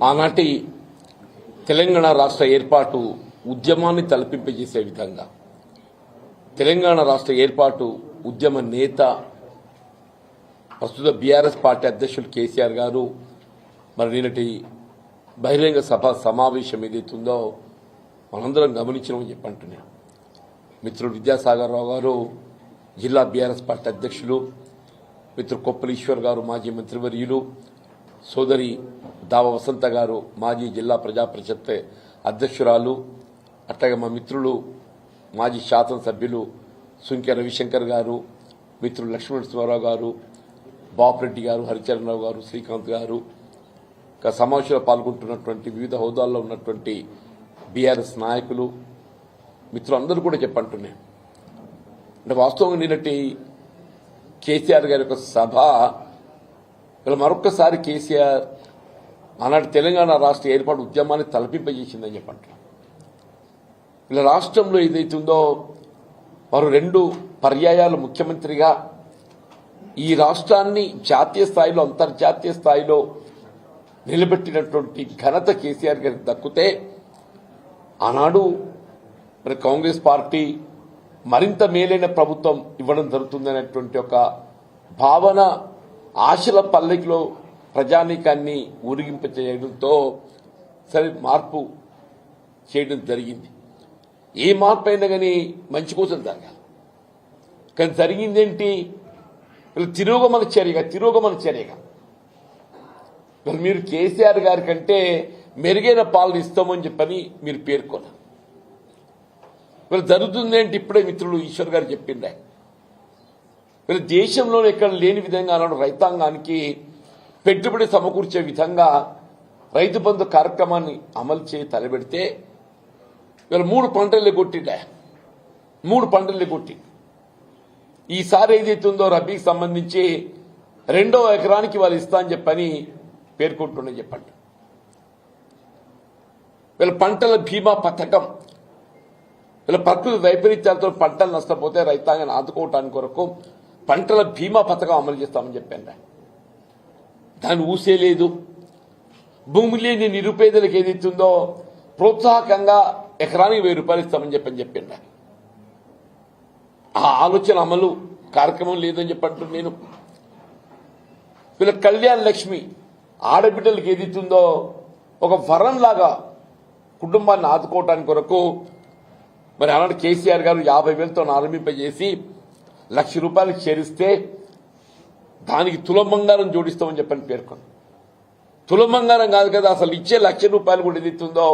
ఆనాటి తెలంగాణ రాష్ట్ర ఏర్పాటు ఉద్యమాన్ని తలపింపజేసే విధంగా తెలంగాణ రాష్ట్ర ఏర్పాటు ఉద్యమ నేత ప్రస్తుత బీఆర్ఎస్ పార్టీ అధ్యక్షులు కేసీఆర్ గారు మరి నిన్నటి బహిరంగ సభ సమావేశం ఏదైతుందో మనందరం గమనించమని చెప్పంటున్నాను. మిత్రుడు విద్యాసాగర్ రావు గారు జిల్లా బీఆర్ఎస్ పార్టీ అధ్యక్షులు, మిత్రుడు కొప్పల ఈశ్వర్ గారు మాజీ మంత్రివర్యులు, సోదరి దావ వసంత గారు మాజీ జిల్లా ప్రజా పరిషత్ అధ్యక్షురాలు, అట్లాగే మా మిత్రులు మాజీ శాసనసభ్యులు సుంకె రవిశంకర్ గారు, మిత్రులు లక్ష్మణస్వరరావు గారు, బాపిరెడ్డి గారు, హరిచరణరావు గారు, శ్రీకాంత్ గారు, సమావేశంలో పాల్గొంటున్నటువంటి వివిధ హోదాల్లో ఉన్నటువంటి బీఆర్ఎస్ నాయకులు మిత్రులందరూ కూడా చెప్పంటున్నాను. అంటే వాస్తవంగా నిన్నటి కేసీఆర్ గారి యొక్క సభ ఇలా మరొక్కసారి కేసీఆర్ ఆనాటి తెలంగాణ రాష్ట్ర ఏర్పాటు ఉద్యమాన్ని తలపింపజేసిందని చెప్పంటున్నాను. ఇలా రాష్ట్రంలో ఏదైతుందో మరో 2 పర్యాయాలు ముఖ్యమంత్రిగా ఈ రాష్ట్రాన్ని జాతీయ స్థాయిలో అంతర్జాతీయ స్థాయిలో నిలబెట్టినటువంటి ఘనత కేసీఆర్ గారికి దక్కితే ఆనాడు మరి కాంగ్రెస్ పార్టీ మరింత మేలైన ప్రభుత్వం ఇవ్వడం జరుగుతుందనేటువంటి ఒక భావన ఆశల పల్లకిలో ప్రజానీకాన్ని ఊరిగింప చేయడంతో సరే మార్పు చేయడం జరిగింది. ఏ మార్పు అయినా కానీ మంచి కోసం జరగాలి. కానీ జరిగిందేంటి? తిరోగమన చర్యగా మరి మీరు కేసీఆర్ గారి కంటే మెరుగైన పాలన ఇస్తామని చెప్పని మీరు పేర్కొన్నారు. మరి జరుగుతుందేంటి? ఇప్పుడే మిత్రులు ఈశ్వర్ గారు చెప్పిండే మరి దేశంలోనే ఎక్కడ లేని విధంగా అన్నాడు రైతాంగానికి పెట్టుబడి సమకూర్చే విధంగా రైతు బంధు కార్యక్రమాన్ని అమలు చేసి తలబెడితే వీళ్ళు 3 పంటలు కొట్టిండే 3 పంటలు కొట్టి ఈసారి ఏదైతుందో రబీకి సంబంధించి 2వ ఎకరానికి వాళ్ళు ఇస్తా అని చెప్పని పేర్కొంటున్నా చెప్పండి. వీళ్ళ పంటల బీమా పథకం వీళ్ళ ప్రకృతి వైపరీత్యాలతో పంటలు నష్టపోతే రైతాంగాన్ని ఆదుకోవటానికి కొరకు పంటల బీమా పథకం అమలు చేస్తామని చెప్పాను. దాన్ని ఊసేలేదు. భూమి లేని నిరుపేదలకు ఏదైతుందో ప్రోత్సాహకంగా ఎకరానికి 1000 రూపాయలు ఇస్తామని చెప్పిండ. ఆ ఆలోచన అమలు కార్యక్రమం లేదని చెప్పంటున్నాను నేను. వీళ్ళ కళ్యాణ లక్ష్మి ఆడబిడ్డలకు ఏదైతుందో ఒక వరంలాగా కుటుంబాన్ని ఆదుకోవటానికి కొరకు మరి అలాంటి కేసీఆర్ గారు 50,000తో ఆరంభింపజేసి 1,00,000 రూపాయలకు చేరిస్తే దానికి తులం బంగారం జోడిస్తామని చెప్పని పేర్కొంది. తులం బంగారం కాదు కదా, అసలు ఇచ్చే 1,00,000 రూపాయలు కూడా ఏదైతుందో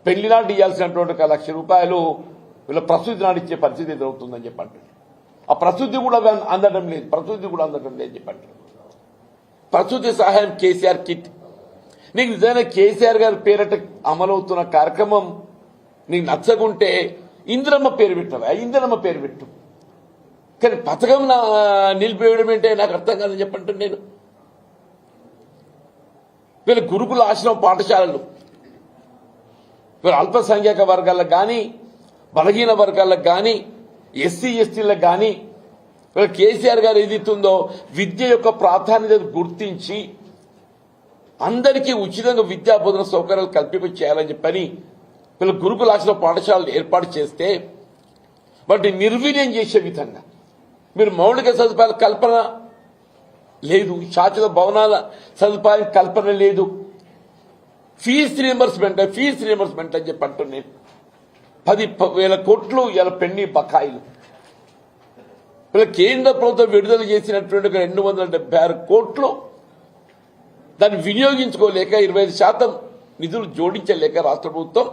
పెళ్లి నాటి ఇవ్వాల్సినటువంటి 1,00,000 రూపాయలు వీళ్ళ ప్రసూతి నాడు ఇచ్చే పరిస్థితి ఎదురవుతుందని చెప్పండి. ఆ ప్రసూతి కూడా అందడం లేదు చెప్పండి. ప్రసూతి సహాయం కేసీఆర్ కిట్ నీకు నిజంగా కేసీఆర్ గారి పేరట అమలవుతున్న కార్యక్రమం నీకు నచ్చకుంటే ఇందిరమ్మ పేరు పెట్టు. కానీ పథకం నిలిపేయడం ఏంటే నాకు అర్థం కాదని చెప్పంటాను నేను. వీళ్ళ గురుకుల ఆశ్రమ పాఠశాలలు వీళ్ళ అల్పసంఖ్యాక వర్గాలకు కానీ బలహీన వర్గాలకు కానీ ఎస్సీ ఎస్టీలకు కానీ వీళ్ళ కేసీఆర్ గారు ఏదైతుందో విద్య యొక్క ప్రాధాన్యత గుర్తించి అందరికీ ఉచితంగా విద్యా బోధన సౌకర్యాలు కల్పింప చేయాలని చెప్పని వీళ్ళ గురుకుల ఆశ్రమ పాఠశాలలు ఏర్పాటు చేస్తే వాటిని నిర్వీర్యం చేసే విధంగా మీరు మౌలిక సదుపాయాల కల్పన లేదు, శాశ్వత భవనాల సదుపాయం కల్పన లేదు, ఫీజు రీయింబర్స్మెంట్ అని చెప్పి అంటున్నాను. 10,000 కోట్లు ఇలా పెండింగ్ బకాయిలు. ఇలా కేంద్ర ప్రభుత్వం విడుదల చేసినటువంటి 276 కోట్లు దాన్ని వినియోగించుకోలేక 25% నిధులు జోడించలేక రాష్ట్ర ప్రభుత్వం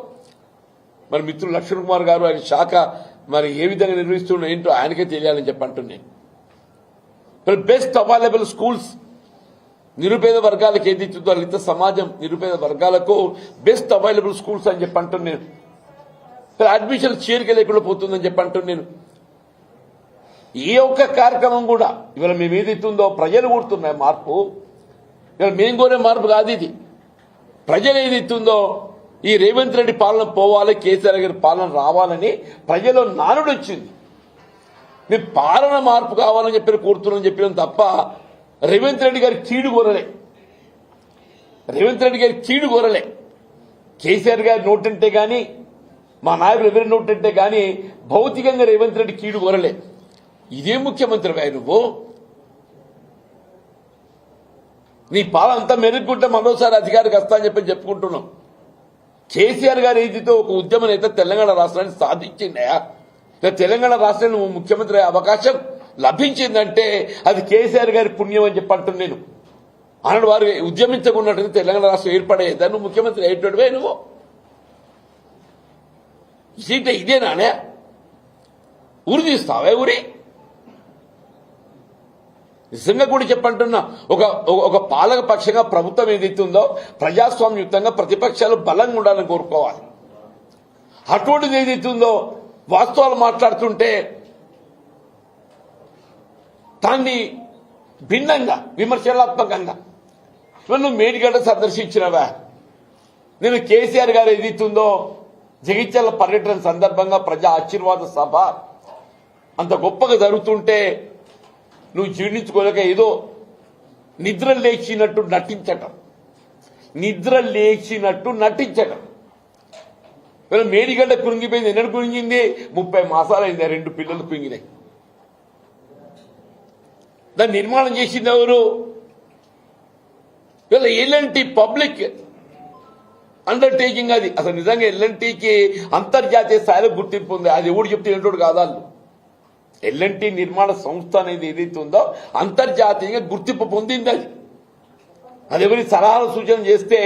మరి మిత్రులు లక్ష్మణ్ కుమార్ గారు ఆయన శాఖ మరి ఏ విధంగా నిర్వహిస్తున్నా ఏంటో ఆయనకే తెలియాలని చెప్పి అంటున్నాను. మరి బెస్ట్ అవైలబుల్ స్కూల్స్ నిరుపేద వర్గాలకు ఏదైతుందో లలిత సమాజం నిరుపేద వర్గాలకు బెస్ట్ అవైలబుల్ స్కూల్స్ అని చెప్పి అంటున్నాను. అడ్మిషన్ చేరిక లేకుండా పోతుందని చెప్పి అంటున్నాను. ఏ ఒక్క కార్యక్రమం కూడా ఇవాళ మేము ఏదైతుందో ప్రజలు కోరుతున్నాయి మార్పు. ఇవాళ మేము కోరే మార్పు కాదు ఇది. ప్రజలు ఏదైతుందో ఈ రేవంత్ రెడ్డి పాలన పోవాలి, కేసీఆర్ గారి పాలన రావాలని ప్రజల్లో నానుడు వచ్చింది. మేము పాలన మార్పు కావాలని చెప్పి కోరుతున్నామని చెప్పినాం తప్ప రేవంత్ రెడ్డి గారి కీడు కోరలే. రేవంత్ రెడ్డి గారి కీడు కోరలే. కేసీఆర్ గారి నోటంటే గాని మా నాయకులు ఎవరి నోటంటే గాని భౌతికంగా రేవంత్ రెడ్డి కీడు కోరలే. ఇదే ముఖ్యమంత్రివే నువ్వు. నీ పాలన అంతా మెరుగుకుంటే మరోసారి అధికారికి వస్తా అని చెప్పుకుంటున్నాం. కేసీఆర్ గారి ఏదితో ఒక ఉద్యమ నేత తెలంగాణ రాష్ట్రాన్ని సాధించిందయా, తెలంగాణ రాష్ట్రాన్ని నువ్వు ముఖ్యమంత్రి అయ్యే అవకాశం లభించిందంటే అది కేసీఆర్ గారి పుణ్యం అని చెప్పంటున్నాను నేను. అన్నాడు వారు ఉద్యమించకున్నట్టు తెలంగాణ రాష్ట్రం ఏర్పడేదా, నువ్వు ముఖ్యమంత్రి అయ్యేటోడివే. నువ్వు ఇదేనానే ఊరి తీస్తావే ఊరి. నిజంగా కూడా చెప్పంటున్నా, ఒక పాలక పక్షంగా ప్రభుత్వం ఏదైతుందో ప్రజాస్వామ్యయుతంగా ప్రతిపక్షాలు బలంగా ఉండాలని కోరుకోవాలి. అటువంటిది ఏదైతుందో వాస్తవాలు మాట్లాడుతుంటే దాన్ని భిన్నంగా విమర్శనాత్మకంగా నువ్వు మేడిగడ్డ సందర్శించినవా. నేను కేసీఆర్ గారు ఏదైతుందో జగిత్యాల పర్యటన సందర్భంగా ప్రజా ఆశీర్వాద సభ అంత గొప్పగా జరుగుతుంటే నువ్వు జీర్ణించుకోలేక ఏదో నిద్ర లేచినట్టు నటించటం. మేడిగడ్డ కురింగిపోయింది. ఎన్నడు కురింగింది? 30 మాసాలైంది. 2 పిల్లలు కురింగినాయి. దాన్ని నిర్మాణం చేసింది ఎవరు? L and T public undertaking. అది అసలు నిజంగా ఎల్ఎన్టీకి అంతర్జాతీయ స్థాయిలో గుర్తింపు ఉంది. అది ఎవడు చెప్తే ఏంటోడు కాదాళ్ళు. ఎల్ఎన్టీ నిర్మాణ సంస్థ అనేది ఏదైతే ఉందో అంతర్జాతీయంగా గుర్తింపు పొందింది. అది ఎవరి సలహాలు సూచన చేస్తే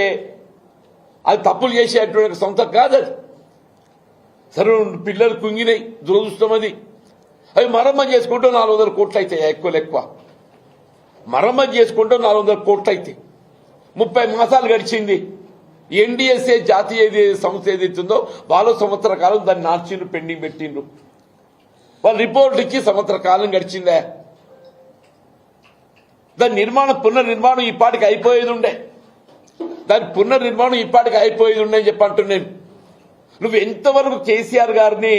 అది తప్పులు చేసేటువంటి సంస్థ కాదు. అది సరే పిల్లలు కుంగినాయి, దురదృష్టం. అది అవి మరమ్మతు చేసుకుంటూ 400 కోట్లు అవుతాయి. ఎక్కువ మరమ్మతు చేసుకుంటూ 400 కోట్లు అవుతాయి. 30 మాసాలు గడిచింది. ఎన్డీఎస్ఏ జాతీయ సంస్థ ఏదైతుందో వాళ్ళు సంవత్సర కాలం దాన్ని నార్చిండ్రు, పెండింగ్ పెట్టిండ్రు. వాళ్ళు రిపోర్ట్ ఇచ్చి సంవత్సర కాలం గడిచిందే. దాని పునర్నిర్మాణం ఈ పాటికి అయిపోయేది ఉండే. అని చెప్పి అంటున్నాను. నువ్వు ఎంతవరకు కేసీఆర్ గారిని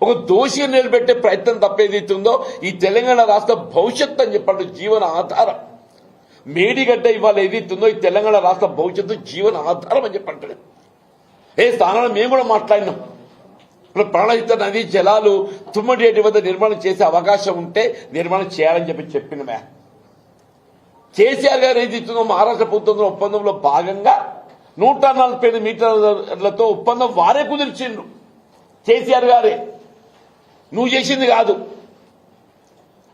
ఒక దోషిగా నిలబెట్టే ప్రయత్నం తప్పేదైతుందో ఈ తెలంగాణ రాష్ట్ర భవిష్యత్తు అని చెప్పండి, జీవన ఆధారం. మేడిగడ్డ ఇవాళ ఏదైతుందో ఈ తెలంగాణ రాష్ట్ర భవిష్యత్తు జీవన ఆధారం అని చెప్పంటాడు. స్థానాలు మేము కూడా మాట్లాడినాం. ఇప్పుడు ప్రాణహిత నదీ జలాలు తుమ్మడేటి వద్ద నిర్మాణం చేసే అవకాశం ఉంటే నిర్మాణం చేయాలని చెప్పినమే. కేసీఆర్ గారు ఏదైతుందో మహారాష్ట్ర ప్రభుత్వంలో ఒప్పందంలో భాగంగా 145 మీటర్లతో ఒప్పందం వారే కుదిర్చిండ్రు. కేసీఆర్ గారే, నువ్వు చేసింది కాదు.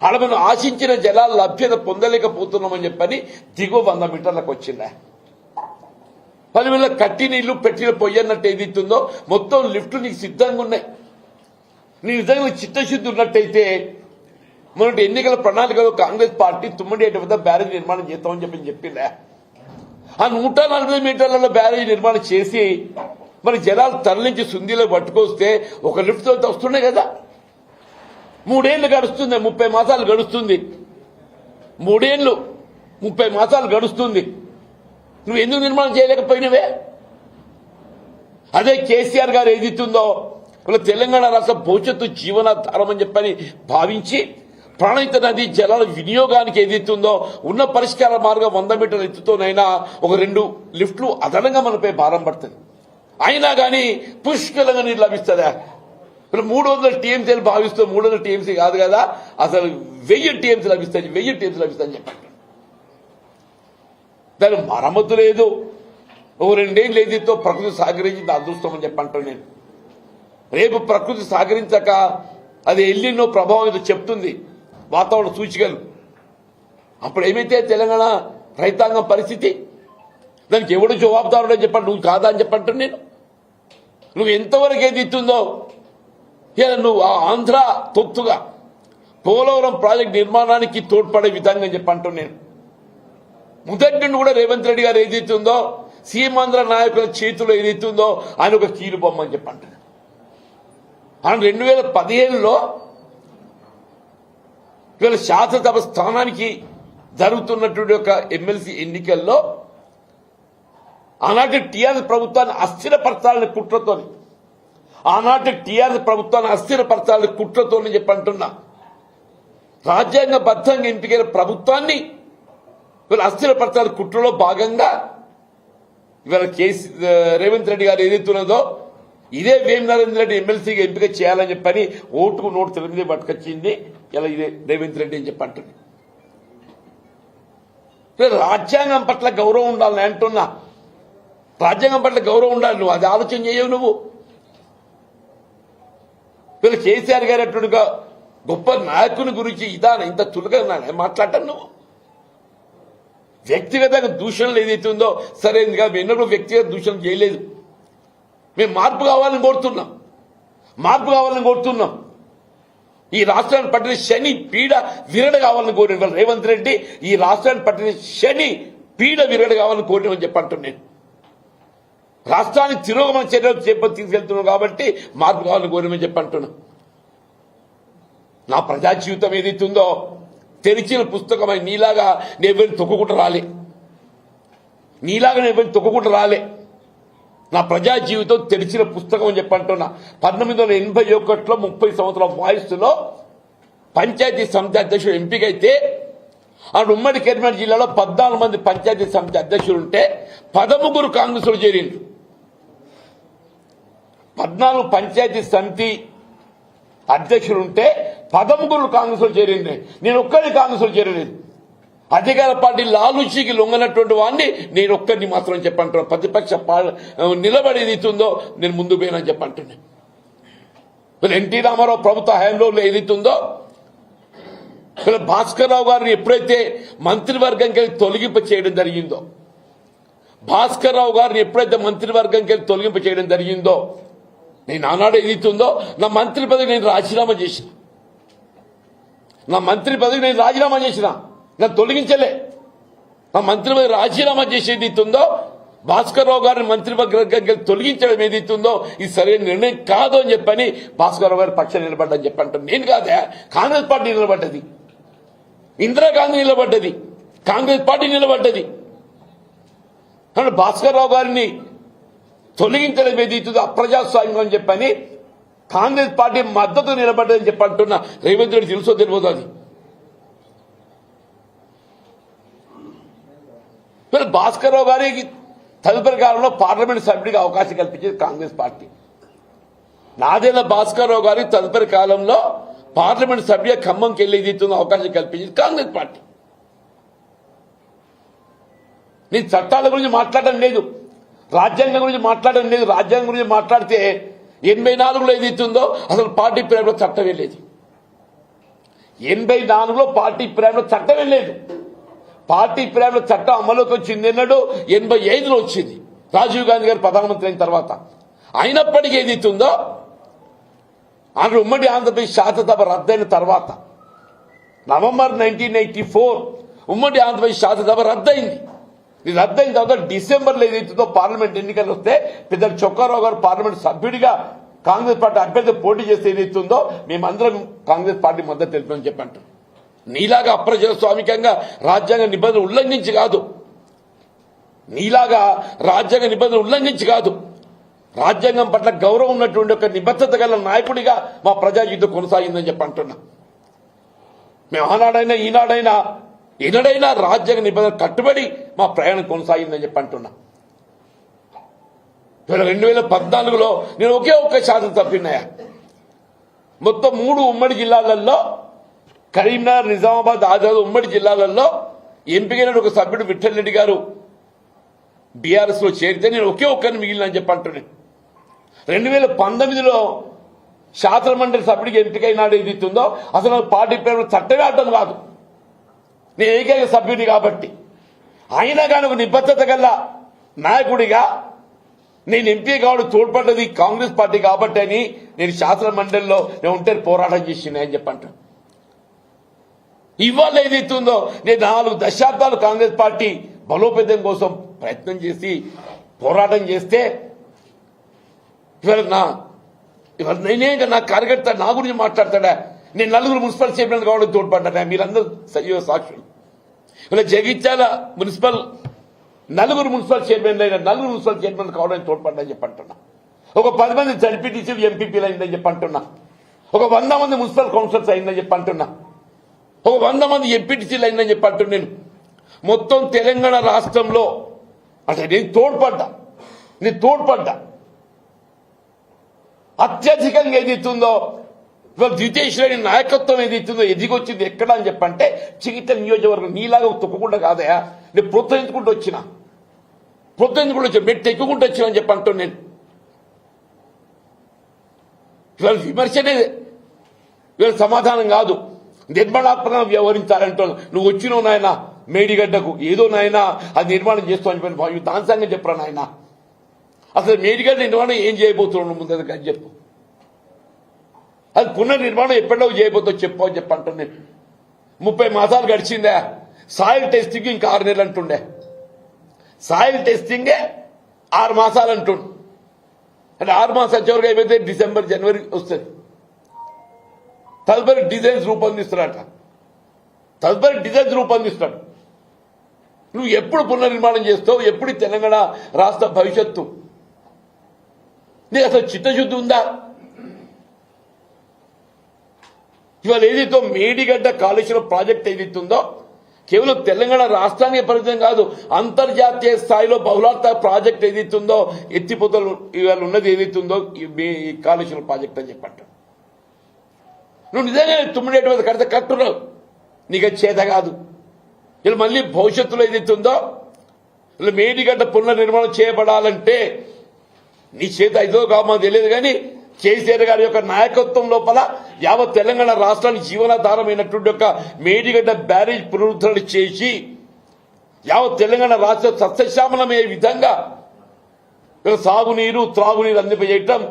అలా మనం ఆశించిన జలాల లభ్యత పొందలేకపోతున్నామని చెప్పని దిగువ 100 మీటర్లకు వచ్చిందా. 10,000 కట్టి నీళ్లు పెట్టిన పొయ్యన్నట్టు ఏదైతుందో మొత్తం లిఫ్ట్లు నీకు సిద్ధంగా ఉన్నాయి. నీ నిజంగా చిత్తశుద్ధి ఉన్నట్టయితే మొన్నటి ఎన్నికల ప్రణాళికలో కాంగ్రెస్ పార్టీ తుమ్మడేటి వద్ద బ్యారేజ్ నిర్మాణం చేస్తామని చెప్పిందా. ఆ 140 మీటర్లలో బ్యారేజ్ నిర్మాణం చేసి మరి జలాలు తరలించి సుందీలో పట్టుకొస్తే ఒక లిఫ్ట్ తో వస్తున్నాయి కదా. 3 ఏళ్లు గడుస్తుంది, 30 మాసాలు గడుస్తుంది. 3 ఏళ్లు 30 మాసాలు గడుస్తుంది. నువ్వు ఎందుకు నిర్మాణం చేయలేకపోయినవే? అదే కేసీఆర్ గారు ఏదైతుందో తెలంగాణ రాష్ట్ర భవిష్యత్తు జీవనాధారం అని చెప్పని భావించి ప్రాణహిత నదీ జలాల వినియోగానికి ఏదైతుందో ఉన్న పరిష్కార మార్గం 100 మీటర్ల ఎత్తుతోనైనా ఒక 2 లిఫ్ట్లు అదనంగా మనపై భారం పడుతుంది. అయినా కానీ పుష్కలంగా నీరు లభిస్తుందా? 300 టీఎంసీలు భావిస్తూ 300 టీఎంసీ కాదు కదా, అసలు 1000 టీఎంసీ లభిస్తాయి. 1000 టీఎంసీ లభిస్తాయని చెప్పండి. దాని మరమ్మతు లేదు. ఓ 2 ఏళ్ళు ఏదైతే ప్రకృతి సహకరించింది అదృష్టం అని చెప్పంటాను నేను. రేపు ప్రకృతి సహకరించక అది ఎల్లినో ప్రభావం ఏదో చెప్తుంది వాతావరణ సూచికలు. అప్పుడు ఏమైతే తెలంగాణ రైతాంగం పరిస్థితి? దానికి ఎవడు జవాబుదారుడో చెప్పండి. నువ్వు కాదా అని చెప్పంటాను నేను. నువ్వు ఎంతవరకు ఏది ఇస్తుందో నువ్వు ఆంధ్ర తొత్తుగా పోలవరం ప్రాజెక్టు నిర్మాణానికి తోడ్పడే విధంగా చెప్పంటాను నేను. మొదటి నుండి కూడా రేవంత్ రెడ్డి గారు ఏదైతుందో సీమాంధ్ర నాయకుల చేతిలో ఏదైతుందో ఆయన ఒక కీలు బొమ్మ అని చెప్పంటాడు. ఆయన 2015లో ఇవాళ శాసనసభ స్థానానికి జరుగుతున్నటువంటి ఒక ఎమ్మెల్సీ ఎన్నికల్లో ఆనాటి టీఆర్ఎస్ ప్రభుత్వాన్ని అస్థిరపరచాలని కుట్రతోని చెప్పంటున్నా. రాజ్యాంగబద్ధంగా ఎంపికైన ప్రభుత్వాన్ని వీళ్ళు అస్థిరపరచాలి కుట్రలో భాగంగా ఇవాళ రేవంత్ రెడ్డి గారు ఏదైతున్నదో ఇదే వేమనరేంద్ర రెడ్డి ఎమ్మెల్సీగా ఎంపిక చేయాలని చెప్పని ఓటుకు నోటు తెలియదు పట్టుకొచ్చింది ఇలా ఇదే రేవంత్ రెడ్డి అని చెప్పంటుంది. రాజ్యాంగం పట్ల గౌరవం ఉండాలని అంటున్నా. రాజ్యాంగం పట్ల గౌరవం ఉండాలి. నువ్వు అది ఆలోచన చేయవు. నువ్వు వీళ్ళు కేసీఆర్ గారు అట్టుగా గొప్ప నాయకుని గురించి ఇంత చులకగా మాట్లాడటం నువ్వు. వ్యక్తిగత దూషణలు ఏదైతే ఉందో సరైనదిగా ఎన్నడూ వ్యక్తిగత దూషణ చేయలేదు. మేము మార్పు కావాలని కోరుతున్నాం. ఈ రాష్ట్రాన్ని పట్టిన శని పీడ విరడ కావాలని కోరిన రేవంత్ రెడ్డి ఈ రాష్ట్రాన్ని పట్టిన శని పీడ విరడ కావాలని కోరినని చెప్పంటున్నాను. నేను రాష్ట్రాన్ని తిరోగమన చర్యలు తీసుకెళ్తున్నాం కాబట్టి మార్పు కావాలని కోరినని చెప్పంటున్నా. నా ప్రజా జీవితం ఏదైతే ఉందో తెరిచిన పుస్తకమై నీలాగా నేను తొక్కుకుంటూ రాలే. నా ప్రజా జీవితం తెరిచిన పుస్తకం అని చెప్పంటున్నా. 1981లో 30 సంవత్సరాల వయస్సులో పంచాయతీ సమితి అధ్యక్షుడు ఎంపికైతే ఆ ఉమ్మడి కరీంనగర్ జిల్లాలో 14 మంది పంచాయతీ సమితి అధ్యక్షులు ఉంటే 13 కాంగ్రెస్లో చేరిండ్రు. 14 పంచాయతీ సమితి అధ్యక్షులు ఉంటే 13 కాంగ్రెస్లో చేరింది. నేను ఒక్కరిని కాంగ్రెస్లో చేరలేదు. అధికార పార్టీ లాలూచీకి లొంగనటువంటి వాడిని నేను ఒక్కరిని మాత్రం చెప్పంటున్నా. ప్రతిపక్ష నిలబడేది ఇస్తుందో నేను ముందు పోయినని చెప్పంటున్నాను. ఎన్టీ రామారావు ప్రభుత్వ హయాంలో ఏదైతుందో భాస్కర్ రావు గారిని ఎప్పుడైతే మంత్రివర్గంకి తొలగింప చేయడం జరిగిందో నేను ఆనాడు ఏదైతుందో నా మంత్రి పదవి నేను రాజీనామా చేసిన నన్ను తొలగించలే. నా మంత్రి పదవి రాజీనామా చేసేది ఇస్తుందో భాస్కర్ రావు గారిని మంత్రివర్గంకి తొలగించడం ఏదైతుందో ఇది సరైన నిర్ణయం కాదు అని చెప్పని భాస్కర్ రావు గారి పక్షాన్ని నిలబడ్డని చెప్పంటాను. నేను కాదా, కాంగ్రెస్ పార్టీ నిలబడ్డది, ఇందిరాగాంధీ నిలబడ్డది, కాంగ్రెస్ పార్టీ నిలబడ్డది. కానీ భాస్కర్ రావు గారిని తొలగించడం ఏదైతుందో అప్రజాస్వామ్యం అని చెప్పని కాంగ్రెస్ పార్టీ మద్దతు నిలబడ్డదని చెప్పంటున్నా. రేవంత్ రెడ్డి తెలుసో తెలియదు. అది భాస్కర్ రావు గారికి తదుపరి కాలంలో పార్లమెంట్ సభ్యుడిగా అవకాశం కల్పించేది కాంగ్రెస్ పార్టీ. నాదేళ్ల భాస్కర్ రావు గారికి తదుపరి కాలంలో పార్లమెంట్ సభ్యుడిగా ఖమ్మంకి వెళ్ళేది అవకాశం కల్పించేది కాంగ్రెస్ పార్టీ. నేను చట్టాల గురించి మాట్లాడడం లేదు, రాజ్యాంగం గురించి మాట్లాడడం లేదు. రాజ్యాంగం గురించి మాట్లాడితే 84లో ఏదైతుందో అసలు పార్టీ ప్రేమలో చట్టమే లేదు. 84లో పార్టీ ప్రేమలో చట్టమే లేదు. పార్టీ ప్రేమలో చట్టం అమలుకి వచ్చింది ఎన్నడూ 85లో వచ్చింది రాజీవ్ గాంధీ గారు ప్రధానమంత్రి అయిన తర్వాత. అయినప్పటికీ ఏదైతుందో ఆంధ్ర ఉమ్మడి ఆంధ్రప్రదేశ్ శాసనసభ రద్దయిన తర్వాత నవంబర్ 1984 ఉమ్మడి ఆంధ్రప్రదేశ్ శాసనసభ రద్దయింది. ఇది రద్దయిన తర్వాత డిసెంబర్లో ఏదైతుందో పార్లమెంట్ ఎన్నికలు వస్తే పెద్ద చొక్కారావు గారు పార్లమెంట్ సభ్యుడిగా కాంగ్రెస్ పార్టీ అభ్యర్థి పోటీ చేస్తే ఏదైతుందో మేమందరం కాంగ్రెస్ పార్టీ మద్దతు తెలిపని చెప్పంటాం. నీలాగా అప్రజాస్వామికంగా రాజ్యాంగ నిబంధనలు ఉల్లంఘించి కాదు, రాజ్యాంగం పట్ల గౌరవం ఉన్నటువంటి ఒక నిబద్ధత గల నాయకుడిగా మా ప్రజా జీవితం కొనసాగిందని చెప్పంటున్నా. మేము ఆనాడైనా ఈనాడైనా ఎన్నడైనా రాజ్యాంగ నిబంధనలు కట్టుబడి మా ప్రయాణం కొనసాగిందని చెప్పంటున్నా. 2014లో నేను ఒక్క శాసనం తప్పినాయా. మొత్తం 3 ఉమ్మడి జిల్లాలలో కరీంనగర్, నిజామాబాద్, ఆదిలాబాద్ ఉమ్మడి జిల్లాలలో ఎంపికైన ఒక సభ్యుడు విఠల్ రెడ్డి గారు బీఆర్ఎస్ లో చేరితే నేను ఒక్కరిని మిగిలినని చెప్పంటున్నాను. 2019లో శాసన మండలి సభ్యుడికి ఎంపికైనాడు ఏదైతుందో అసలు పార్టీ పేరు చట్టమే అర్థం కాదు. నేను ఏకైక సభ్యుడి కాబట్టి అయినా కానీ ఒక నిబద్ధత గల నాయకుడిగా నేను ఎంపీ కావడం తోడ్పడ్డది కాంగ్రెస్ పార్టీ కాబట్టి అని నేను శాసన మండలిలో నేను ఉంటే పోరాటం చేసిన అని చెప్పంటాను. ఇవాళ ఏదైతుందో నేను 4 దశాబ్దాలు కాంగ్రెస్ పార్టీ బలోపేతం కోసం ప్రయత్నం చేసి పోరాటం చేస్తే ఇవాళ నేనే నా కార్యకర్త నా గురించి మాట్లాడతాడా. నేను 4 మున్సిపల్ చైర్మన్ కావడం తోడ్పడ్డా. మీరందరూ సజీవ సాక్షులు. ఇలా జగిత్యాల మున్సిపల్ 4 మున్సిపల్ చైర్మన్లు అయినా 4 మున్సిపల్ చైర్మన్ కావడానికి తోడ్పడ్డా చెప్పంటున్నా. ఒక 10 మంది జడ్పీటీసీలు ఎంపీపీలు అయిందని చెప్పంటున్నా. ఒక 100 మంది మున్సిపల్ కౌన్సిలర్స్ అయిందని చెప్పంటున్నా. ఒక 100 మంది ఎంపీటీసీలు అయిందని చెప్పంటున్నాను. మొత్తం తెలంగాణ రాష్ట్రంలో అంటే నేను తోడ్పడ్డా అత్యధికంగా ఏదైతుందో ఇవాళ ద్వితీయ శ్రేణి నాయకత్వం ఏదైతుందో ఎదిగొచ్చింది ఎక్కడ అని చెప్పంటే చికిత్స నియోజకవర్గం నీలాగా తొక్కకుండా కాదయా, నేను ప్రోత్సహించుకుంటూ వచ్చిన మెట్టు ఎక్కుకుంటూ వచ్చిన అని చెప్పి అంటాను నేను. ఇవాళ విమర్శనే ఇవాళ సమాధానం కాదు, నిర్మాణాత్మకంగా వ్యవహరించాలంటాను. నువ్వు వచ్చినావు నాయన మేడిగడ్డకు, ఏదో నాయన అది నిర్మాణం చేస్తావు అని చెప్పి దాని సంగతి చెప్పరా నాయన. అసలు మేడిగడ్డ నిర్మాణం ఏం చేయబోతున్నావు ముందు అది చెప్పు. అది పునర్నిర్మాణం ఎప్పుడో చేయబోతావు చెప్పు అని చెప్పి అంటాను నేను. 30 మాసాలు గడిచిందే, సాయిల్ టెస్టింగ్ ఇంకా 6 నెలలు అంటుండే. సాయిల్ టెస్టింగే 6 మాసాలు అంటుండు. అంటే 6 మాసాలు చివరికి అయిపోతే డిసెంబర్ జనవరి వస్తుంది. తదుపరి డిజైన్స్ రూపొందిస్తాడు. నువ్వు ఎప్పుడు పునర్నిర్మాణం చేస్తావు? ఎప్పుడు తెలంగాణ రాష్ట్ర భవిష్యత్తు? నీకు అసలు చిత్తశుద్ధి ఉందా? ఇవాళ ఏదైతే మేడిగడ్డ కాళేశ్వరం ప్రాజెక్ట్ ఏదైతుందో కేవలం తెలంగాణ రాష్ట్రానికి పరిమితం కాదు, అంతర్జాతీయ స్థాయిలో బహుళార్థ ప్రాజెక్ట్ ఏదైతుందో ఎత్తిపోతలు ఇవాళ ఉన్నది ఏదైతుందో ఈ కాళేశ్వరం ప్రాజెక్ట్ అని చెప్పంటారు. నువ్వు నిజంగా 9 మీద కడితే కట్టున్నావు, నీకు చేత కాదు. ఇలా మళ్ళీ భవిష్యత్తులో ఏదైతుందో ఇలా మేడిగడ్డ పునర్నిర్మాణం చేయబడాలంటే నీ చేత ఐదో కామో తెలియదు కానీ కేసీఆర్ గారి యొక్క నాయకత్వం లోపల యావత్ తెలంగాణ రాష్ట్రానికి జీవనాధారమైనటువంటి యొక్క మేడిగడ్డ బ్యారేజ్ పునరుద్ధరణ చేసి యావత్ తెలంగాణ రాష్ట్ర సస్యశ్యామలమయ్యే విధంగా సాగునీరు త్రాగునీరు అందింపజేయటం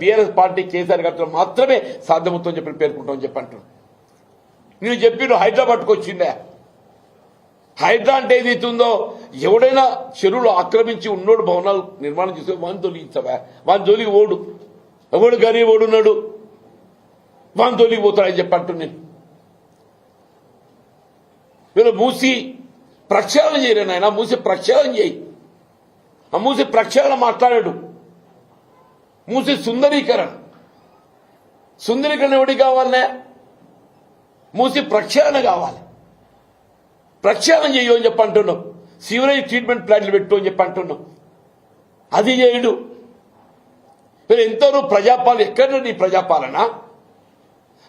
బీఆర్ఎస్ పార్టీ కేసీఆర్ గారితో మాత్రమే సాధ్యమవుతుందని చెప్పి పేర్కొంటామని చెప్పి అంటున్నాను. నేను చెప్పిన హైదరాబాద్కు వచ్చిందే. హైడ్రా అంటే ఏదైతుందో ఎవడైనా చెరువులు ఆక్రమించి ఉన్నోడు భవనాలు నిర్మాణం చేసే వాని తొలగించవా? వాని జోలికి ఓడు, ఎవడు గరీబ్ ఓడున్నాడు వాని తొలిగి పోతాడని చెప్పి అంటున్నాను. వీళ్ళు మూసి ప్రక్షాళన చేయలేను ఆయన, మూసి ప్రక్షాళన చేయి. ఆ మూసి ప్రక్షాళన మాట్లాడాడు. మూసి సుందరీకరణ ఎవరికి కావాలనే? మూసి ప్రక్షాళన కావాలి. ప్రక్షాళన చేయు అని చెప్పి అంటున్నాం. సీవరేజ్ ట్రీట్మెంట్ ప్లాంట్లు పెట్టు అని చెప్పి అంటున్నాం. అది చేయడు. వీళ్ళు ఎంతోనూ ప్రజాపాలన ఎక్కడ నీ ప్రజాపాలన?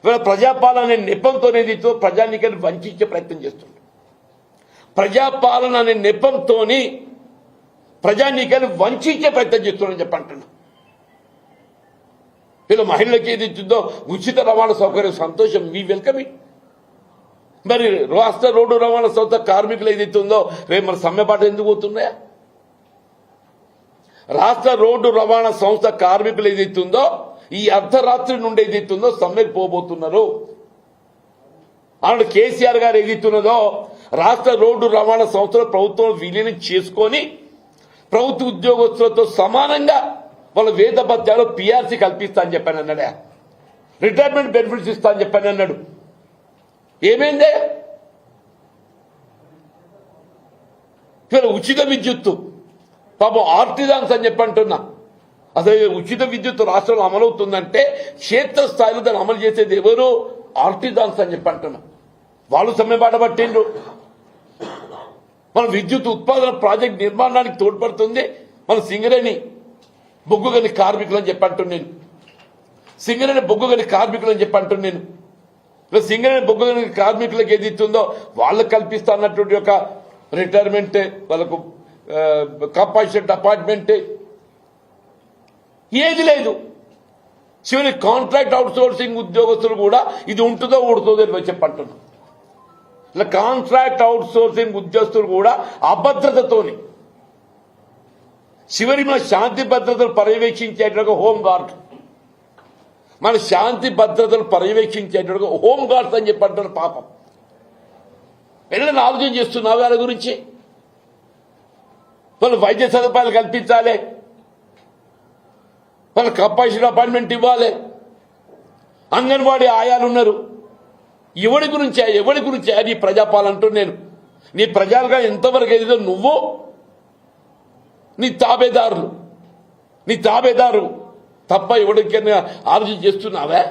వీళ్ళ ప్రజాపాలన అనే నెపంతోనేది ప్రజానీకాన్ని వంచే ప్రయత్నం చేస్తుంది. ప్రజాపాలన అనే నెపంతోని ప్రజానీకాన్ని వంచే ప్రయత్నం చేస్తున్నారని చెప్పి అంటున్నాం. వీళ్ళు మహిళలకు ఏది ఇచ్చిందో ఉచిత రవాణా సౌకర్యం సంతోషం, మీ వెల్కమ్ ఇట్. మరి రాష్ట్ర రోడ్డు రవాణా సంస్థ కార్మికులు ఏదైతే ఉందో రేపు మరి సమ్మెబాట ఎందుకు పోతున్నాయా? రాష్ట్ర రోడ్డు రవాణా సంస్థ కార్మికులు ఏదైతే ఉందో ఈ అర్ధరాత్రి నుండి ఏదైతే ఉందో సమ్మెకు పోబోతున్నారు. అన్నాడు కేసీఆర్ గారు ఏదైతున్నదో రాష్ట్ర రోడ్డు రవాణా సంస్థలో ప్రభుత్వం విలీనం చేసుకొని ప్రభుత్వ ఉద్యోగస్తులతో సమానంగా వాళ్ళ వేత భత్యాలు పీఆర్సీ కల్పిస్తా అని చెప్పాను అన్నాడే. రిటైర్మెంట్ బెనిఫిట్స్ ఇస్తా అని చెప్పాను అన్నాడు. ఏమైందే? ఉచిత విద్యుత్తు పాపం ఆర్టిజాన్స్ అని చెప్పి అంటున్నా. అసలు ఉచిత విద్యుత్ రాష్ట్రంలో అమలవుతుందంటే క్షేత్రస్థాయిలో దాన్ని అమలు చేసేది ఎవరు? ఆర్టిజాన్స్ అని చెప్పి అంటున్నా. వాళ్ళు సమ్మెబాట పట్టిండ్రు. మన విద్యుత్ ఉత్పాదన ప్రాజెక్ట్ నిర్మాణానికి తోడ్పడుతుంది మన సింగరేణి బొగ్గుగని కార్మికులు అని చెప్పి అంటున్నాను. సింగరేణి బొగ్గుగని కార్మికులు అని చెప్పి అంటున్నాను. సింగరేణి బొగ్గుగని కార్మికులకు ఏది ఇస్తుందో వాళ్ళకు కల్పిస్తా అన్నటువంటి ఒక రిటైర్మెంట్, వాళ్ళకు కంపల్సరీ అపాయింట్మెంట్ ఏది లేదు. చివరి కాంట్రాక్ట్ అవుట్ సోర్సింగ్ ఉద్యోగస్తులు కూడా ఇది ఉంటుందో ఊడుతుందో అని చెప్పంటున్నాం. ఇలా కాంట్రాక్ట్ అవుట్ సోర్సింగ్ ఉద్యోగస్తులు కూడా అభద్రతతోని చివరి మన శాంతి భద్రతలు పర్యవేక్షించేటట్టుగా హోంగార్డ్, మన శాంతి భద్రతలు పర్యవేక్షించేటట్టుగా హోంగార్డ్స్ అని చెప్పంటారు. పాపం వెళ్ళని ఆలోచన చేస్తున్నావు వాళ్ళ గురించి. వాళ్ళు వైద్య సదుపాయాలు కల్పించాలి, వాళ్ళకి కంపల్సరీ అపాయింట్మెంట్ ఇవ్వాలి. అంగన్వాడీ ఆయాలు ఉన్నారు. ఎవరి గురించి నీ ప్రజాపాలన అంటూ నేను నీ ప్రజలుగా ఎంతవరకు ఏదో నువ్వు నీ తాబేదారు తప్ప ఎవరికైనా ఆలోచన చేస్తున్నావా?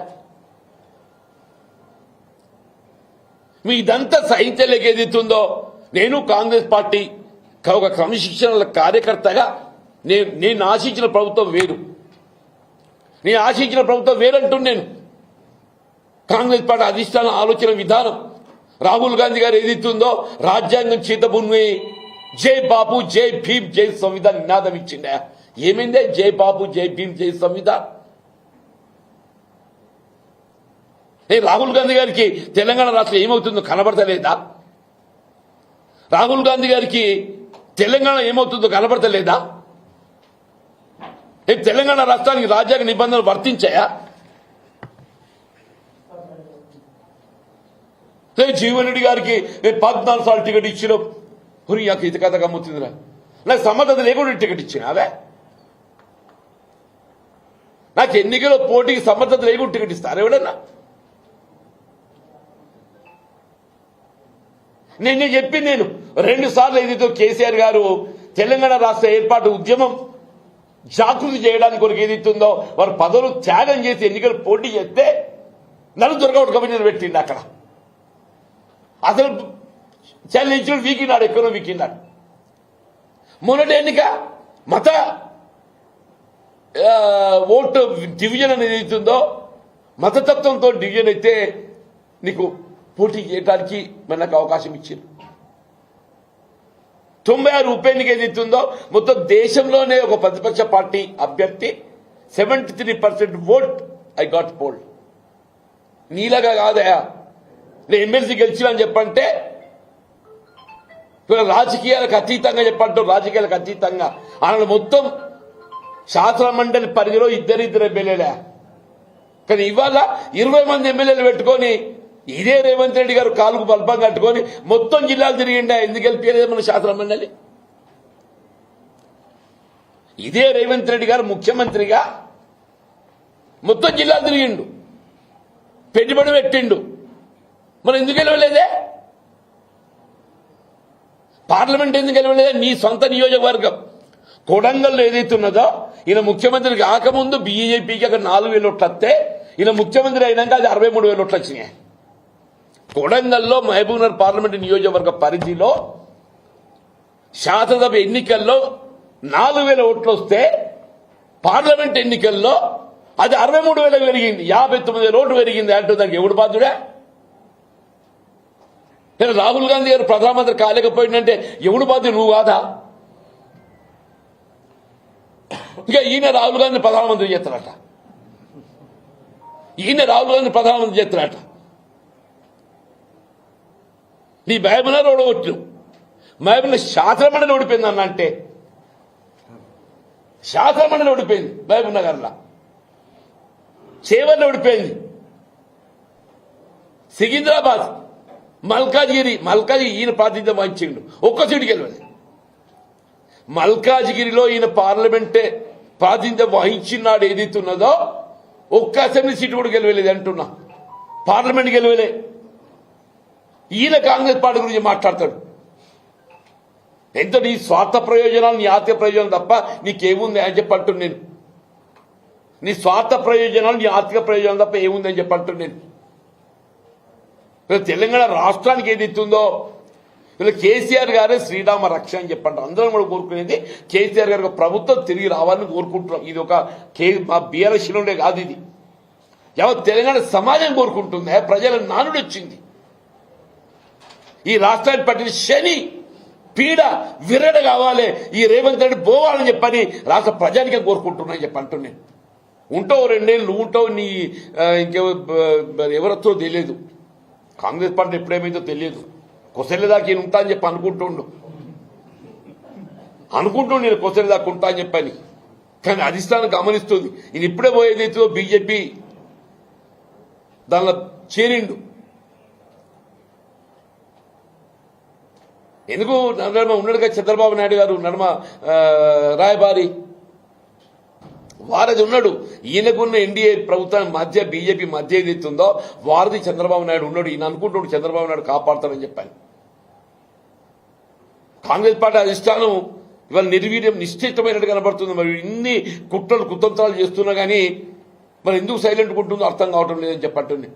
మీ ఇదంతా సహించలేక ఏదైతుందో నేను కాంగ్రెస్ పార్టీ ఒక క్రమశిక్షణ కార్యకర్తగా నేను ఆశించిన ప్రభుత్వం వేరు, నేను ఆశించిన ప్రభుత్వం వేరంటూ నేను కాంగ్రెస్ పార్టీ అధిష్టాన ఆలోచన విధానం రాహుల్ గాంధీ గారు ఏదైతుందో రాజ్యాంగం చేతబుని జై బాపు జై భీమ్ జై సంవిధాన్ నినాదం ఇచ్చిండే. ఏమైందే జై బాపు జై భీమ్ జై సంవిధాన్? రాహుల్ గాంధీ గారికి తెలంగాణ రాష్ట్రం ఏమవుతుందో కనబడతలేదా? రాహుల్ గాంధీ గారికి తెలంగాణ ఏమవుతుందో కనబడతలేదా? తెలంగాణ రాష్ట్రానికి రాజ్యాంగ నిబంధనలు వర్తించాయా? జీవన్ రెడ్డి గారికి 14 సార్లు టికెట్ ఇచ్చిన నాకు ఇది కథ గమ్ముతుందిరా, నాకు సమర్థత లేకుండా టికెట్ ఇచ్చినావే, నాకు ఎన్నికల్లో పోటీకి సమర్థత లేకుండా టికెట్ ఇస్తారు ఎవడన్నా? నేను చెప్పింది నేను 2 సార్లు ఏదైతే కేసీఆర్ గారు తెలంగాణ రాష్ట్ర ఏర్పాటు ఉద్యమం జాగృతి చేయడానికి కొరకు ఏదైతుందో వారు పదవులు త్యాగం చేసి ఎన్నికలు పోటీ చేస్తే నన్ను దొరకౌట్ కమిటీని పెట్టిండు. అక్కడ అసలు చల్లించుడు వీకినాడు, ఎక్కడో వీకినాడు. మొన్నటి ఎన్నిక మత ఓటు డివిజన్ అనేది అవుతుందో మతతత్వంతో డివిజన్ అయితే నీకు పోటీ చేయడానికి మనకు అవకాశం ఇచ్చింది. 96 ఉప ఎన్నిక ఏదైతుందో మొత్తం దేశంలోనే ఒక ప్రతిపక్ష పార్టీ అభ్యర్థి 73% ఓట్ ఐ గాట్ పోల్డ్. నీలాగా కాదయా నేను ఎమ్మెల్సీ గెలిచిన అని చెప్పంటే రాజకీయాలకు అతీతంగా చెప్పంటారు, రాజకీయాలకు అతీతంగా ఆయన మొత్తం శాసన మండలి పరిధిలో ఇద్దరిద్దరు ఎమ్మెల్యేలే. కానీ ఇవాళ 20 మంది ఎమ్మెల్యేలు పెట్టుకొని ఇదే రేవంత్ రెడ్డి గారు కాలుకు బల్బం కట్టుకొని మొత్తం జిల్లాలు తిరిగిండా. ఎందుకు గెలిపేది మన శాసన మండలి? ఇదే రేవంత్ రెడ్డి గారు ముఖ్యమంత్రిగా మొత్తం జిల్లాలు తిరిగిండు, పెట్టుబడి పెట్టిండు, మనం ఎందుకు గెలవలేదే? పార్లమెంట్ ఎందుకు గెలవలేదే? నీ సొంత నియోజకవర్గం కొడంగల్లో ఏదైతున్నదో ఈయన ముఖ్యమంత్రి కాకముందు బీజేపీకి అక్కడ 4,000 ఓట్లు వస్తే ఈయన ముఖ్యమంత్రి అయినాక అది 63,000 ఓట్లు వచ్చినాయి. కొడంగల్లో మహబూబ్నగర్ పార్లమెంట్ నియోజకవర్గ పరిధిలో శాసనసభ ఎన్నికల్లో 4,000 ఓట్లు వస్తే పార్లమెంట్ ఎన్నికల్లో అది 63,000 పెరిగింది, 59,000 ఓట్లు పెరిగింది అంటూ దానికి ఎవడు బాధ్యుడే? రాహుల్ గాంధీ గారు ప్రధానమంత్రి కాలేకపోయిందంటే ఎవడు బాధ్యుడు? నువ్వు కాదా? ఇంకా ఈయన రాహుల్ గాంధీ ప్రధానమంత్రి చేస్తారట, ఈయన రాహుల్ గాంధీ ప్రధానమంత్రి చేస్తారట. నీ మహబూబ్నగర్ ఓడగొట్టు, మహబూబ్నగర్ శాసనమండలి ఓడిపోయింది అన్న, అంటే శాసనమండలి ఓడిపోయింది మహబూబ్నగర్లో, చేవల్లో ఓడిపోయింది, సికింద్రాబాద్ మల్కాజ్గిరి ఈయన ప్రాతినిధ్యం వహించిండు, ఒక్క సీటు గెలవలేదు. మల్కాజ్గిరిలో ఈయన పార్లమెంటే ప్రాతినిధ్యం వహించినాడు ఏదైతున్నదో ఒక్క అసెంబ్లీ సీటు కూడా గెలవలేదు అంటున్నా, పార్లమెంట్ గెలవలే. ఈయన కాంగ్రెస్ పార్టీ గురించి మాట్లాడతాడు. ఎంత నీ స్వార్థ ప్రయోజనాలు, నీ ఆర్థిక ప్రయోజనాలు తప్ప నీకేముంది అని చెప్పంటు నేను. నీ స్వార్థ ప్రయోజనాలు, నీ ఆర్థిక ప్రయోజనాలు తప్ప ఏముంది అని చెప్పంటు నేను. తెలంగాణ రాష్ట్రానికి ఏదైతుందో వీళ్ళు కేసీఆర్ గారే శ్రీరామ రక్ష అని చెప్పంటారు. అందరం కూడా కోరుకునేది కేసీఆర్ గారికి ప్రభుత్వం తిరిగి రావాలని కోరుకుంటున్నాం. ఇది ఒక మా బీఆర్ఎస్ ఉండే కాదు, ఇది యావత్ తెలంగాణ సమాజం కోరుకుంటుంది. ప్రజల నానుడు వచ్చింది. ఈ రాష్ట్రాన్ని పట్టిన శని పీడ విరడ కావాలి, ఈ రేవంత్ రెడ్డి పోవాలని చెప్పని రాష్ట్ర ప్రజానికే కోరుకుంటున్నాను చెప్పంటున్నాను నేను. ఉంటావు 2 ఏళ్ళు నువ్వు ఉంటావు, నీ ఎవరొచ్చో తెలియదు. కాంగ్రెస్ పార్టీ ఎప్పుడేమైందో తెలియదు. కొసలేదాకా ఈయన ఉంటా అని చెప్పి అనుకుంటుండు నేను కొసలేదాకా ఉంటా అని చెప్పని. కానీ అధిష్టానం గమనిస్తుంది. ఈయన ఇప్పుడే పోయేదైతే బీజేపీ దానిలో చేరిండు. ఎందుకు నడమ ఉన్నాడుగా చంద్రబాబు నాయుడు గారు, నడమ రాయబారి వారది ఉన్నాడు. ఈయనకున్న ఎన్డీఏ ప్రభుత్వం మధ్య బీజేపీ మధ్య ఏదైతుందో వారది చంద్రబాబు నాయుడు ఉన్నాడు. ఈయన అనుకుంటున్నాడు చంద్రబాబు నాయుడు కాపాడుతాడని చెప్పాను. కాంగ్రెస్ పార్టీ అధిష్టానం ఇవాళ నిర్వీర్యం నిశ్చితమైనట్టు కనబడుతుంది. మరి ఇన్ని కుట్రలు కుతంత్రాలు చేస్తున్నా కానీ మరి ఎందుకు సైలెంట్ ఉంటుందో అర్థం కావటం లేదని చెప్పంటుంది.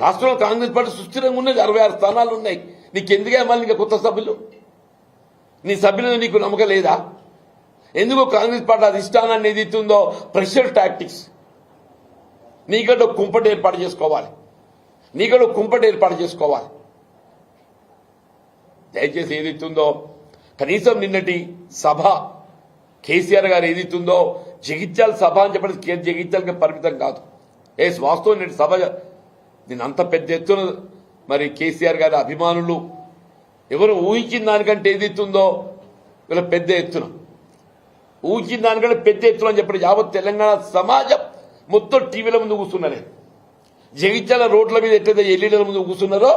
రాష్ట్రంలో కాంగ్రెస్ పార్టీ సుస్థిరంగా ఉన్నది, 66 స్థానాలు ఉన్నాయి. నీకెందుకే మళ్ళీ ఇంకా కొత్త సభ్యులు? నీ సభ్యులు నీకు నమ్మకం లేదా? ఎందుకో కాంగ్రెస్ పార్టీ అధిష్టానాన్ని ఏదైతుందో ప్రెషర్ టాక్టిక్స్, నీకంటే కుంపటి ఏర్పాటు చేసుకోవాలి, నీకంటే కుంపటి ఏర్పాటు చేసుకోవాలి. దయచేసి ఏదైతుందో కనీసం నిన్నటి సభ కేసీఆర్ గారు ఏదైతుందో జగిత్యాల సభ అని చెప్పి జగిత్యాలకి పరిమితం కాదు. వాస్తవం నిన్నటి సభ దీని అంత పెద్ద ఎత్తున మరి కేసీఆర్ గారి అభిమానులు ఎవరు ఊహించిన దానికంటే ఏదైతుందో వీళ్ళ పెద్ద ఎత్తున ఊహించిన దానికంటే పెద్ద ఎత్తున అని చెప్పి యావత్ తెలంగాణ సమాజం మొత్తం టీవీల ముందు కూర్చున్నారే. జగిత్యాల రోడ్ల మీద ఎట్లయితే ఎల్ఈడీల ముందు కూర్చున్నారో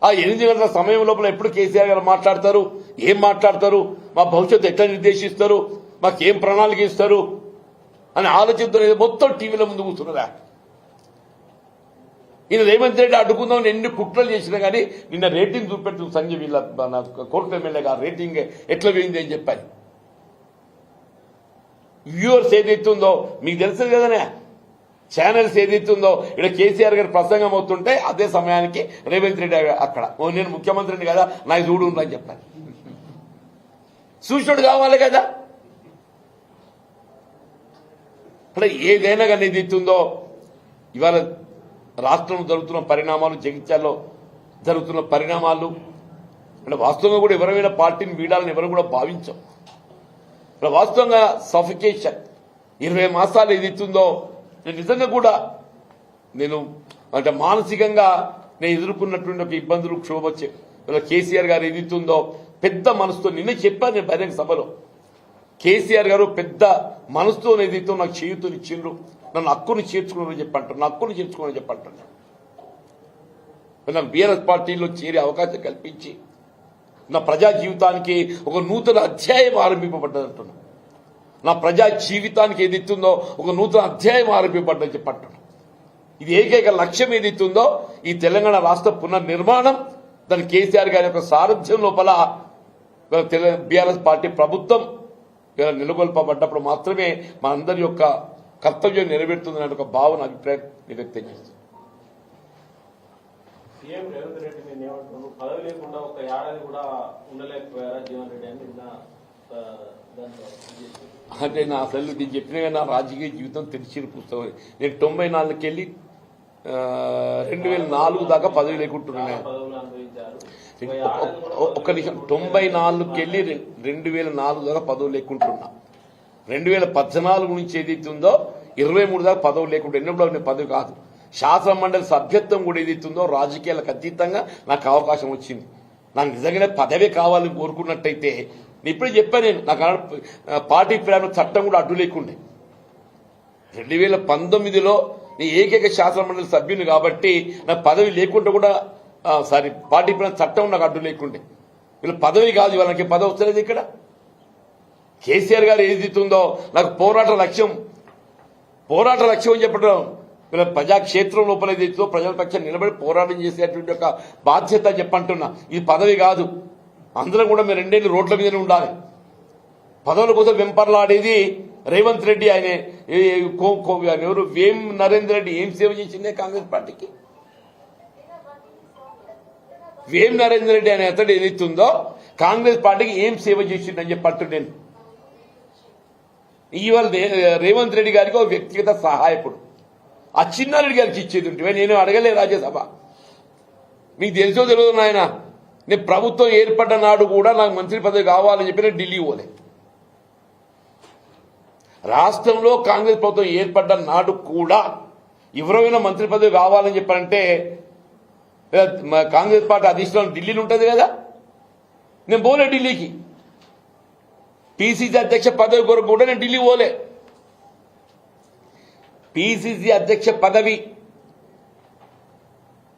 ఆ 8 గంటల సమయం లోపల ఎప్పుడు కేసీఆర్ గారు మాట్లాడతారు, ఏం మాట్లాడతారు, మా భవిష్యత్తు ఎట్లా నిర్దేశిస్తారు, మాకేం ప్రణాళిక ఇస్తారు అని ఆలోచిస్తూ మొత్తం టీవీల ముందు కూర్చున్నారా. ఈయన రేవంత్ రెడ్డి అడ్డుకుందామని ఎన్ని కుట్రలు చేసినా కానీ నిన్న రేటింగ్ చూపెడుతుంది సంజయ్ వీళ్ళ కోర్టు ఎమ్మెల్యే గారు రేటింగ్ ఎట్లా పోయింది అని చెప్పాలి. వ్యూవర్స్ ఏదైతుందో మీకు తెలుసు కదనే, ఛానల్స్ ఏదైతుందో ఇక్కడ కేసీఆర్ గారి ప్రసంగం అవుతుంటే అదే సమయానికి రేవంత్ రెడ్డి అక్కడ నేను ముఖ్యమంత్రిని కదా నాకు చూడు అని చెప్పాను. సూచనుడు కావాలి కదా. అక్కడ ఏదైనా కానీ ఏదైతుందో ఇవాళ రాష్ట్రంలో జరుగుతున్న పరిణామాలు, జగిత్యాల్లో జరుగుతున్న పరిణామాలు అంటే వాస్తవంగా కూడా ఎవరైనా పార్టీని వీడాలని ఎవరు కూడా భావించాం. ఇక్కడ వాస్తవంగా సఫికేషన్ 20 మాసాలు ఏదైతుందో నేను నిజంగా కూడా నేను అంటే మానసికంగా నేను ఎదుర్కొన్నటువంటి ఒక ఇబ్బందులు క్షోభొచ్చే కేసీఆర్ గారు ఏదైతుందో పెద్ద మనసుతో నిన్న చెప్పాను నేను బహిరంగ సభలో. కేసీఆర్ గారు పెద్ద మనసుతో ఏదైతే నాకు చేయుతూని ఇచ్చిండ్రు, నన్ను హక్కును చేర్చుకున్నారని చెప్పంటారు, నా హక్కును చేర్చుకున్నారని చెప్పంటారు. నాకు బీఆర్ఎస్ పార్టీలో చేరే అవకాశం కల్పించి నా ప్రజా జీవితానికి ఒక నూతన అధ్యాయం ఆరంభింపబడ్డదంటున్నా. నా ప్రజా జీవితానికి ఏదైతుందో ఒక నూతన అధ్యాయం ఆరంభింపబడ్డని చెప్పంటున్నా. ఇది ఏకైక లక్ష్యం ఏదైతుందో ఈ తెలంగాణ రాష్ట్ర పునర్నిర్మాణం, దాని కేసీఆర్ గారి యొక్క సారథ్యం లోపల బీఆర్ఎస్ పార్టీ ప్రభుత్వం నెలకొల్పబడ్డప్పుడు మాత్రమే మనందరి యొక్క కర్తవ్యం నెరవేరుతుందనే ఒక భావన అభిప్రాయం వ్యక్తం చేస్తుంది. సీఎం రేవంత్ రెడ్డి పదవి లేకుండా ఒక ఏడాది కూడా ఉండలేకపోయారా జీవన్ రెడ్డి అని అంటే నా అసలు నేను చెప్పిన నా రాజకీయ జీవితం తెరిచిన పుస్తకం. నేను 94కి వెళ్ళి 2004 దాకా పదవి లేకుంటున్నాను. ఒక్క నిమిషం, 94కి వెళ్ళి 2004 దాకా పదవి లేకుంటున్నా. 2014 నుంచి ఏదైతే ఉందో 23 దాకా పదవి లేకుండా ఎన్నప్పుడు నేను పదవి కాదు, శాసన మండలి సభ్యత్వం కూడా ఏదైతుందో రాజకీయాలకు అతీతంగా నాకు అవకాశం వచ్చింది. నాకు నిజంగానే పదవి కావాలని కోరుకున్నట్టయితే ఇప్పుడే చెప్పాను నేను, నాకు పార్టీ ప్రేమ చట్టం కూడా అడ్డు లేకుండే. 2019లో నీ ఏకైక శాసన మండలి సభ్యుని కాబట్టి నాకు పదవి లేకుండా కూడా పార్టీ ప్రేమ చట్టం నాకు అడ్డు లేకుండే. వీళ్ళ పదవి కాదు, ఇవాళ నాకు పదవి వస్తలేదు. ఇక్కడ కేసీఆర్ గారు ఏదైతుందో నాకు పోరాట లక్ష్యం అని చెప్పడం, వీళ్ళ ప్రజాక్షేత్రం లోపల ఏదైతుందో ప్రజల పక్షం నిలబడి పోరాటం చేసేటువంటి ఒక బాధ్యత చెప్పంటున్నా. ఇది పదవి కాదు. అందరం కూడా మీరు 2 ఏళ్ళు రోడ్ల మీదనే ఉండాలి. పదవుల కోసం వెంపర్లాడేది రేవంత్ రెడ్డి. ఆయన ఎవరు వేం నరేందర్ రెడ్డి ఏం సేవ చేసిందే కాంగ్రెస్ పార్టీకి? వేం నరేందర్ రెడ్డి అనే అతడు ఏదైతుందో కాంగ్రెస్ పార్టీకి ఏం సేవ చేసిందని చెప్పట్టు నేను. ఇవాళ రేవంత్ రెడ్డి గారికి ఒక వ్యక్తిగత సహాయకుడు, ఆ చిన్నారెడ్డి గారికి ఇచ్చేది ఉంటే నేను అడగలే రాజ్యసభ. మీకు తెలుసో తెలియదు నాయన, నేను ప్రభుత్వం ఏర్పడ్డ నాడు కూడా నాకు మంత్రి పదవి కావాలని చెప్పి నేను ఢిల్లీ పోలే. రాష్ట్రంలో కాంగ్రెస్ ప్రభుత్వం ఏర్పడ్డ నాడు కూడా ఎవరైనా మంత్రి పదవి కావాలని చెప్పారంటే కాంగ్రెస్ పార్టీ అధిష్టానం ఢిల్లీలో ఉంటుంది కదా, నేను పోలే ఢిల్లీకి. పిసిసి అధ్యక్ష పదవి కొరకు కూడా నేను ఢిల్లీ పోలే. పిసిసి అధ్యక్ష పదవి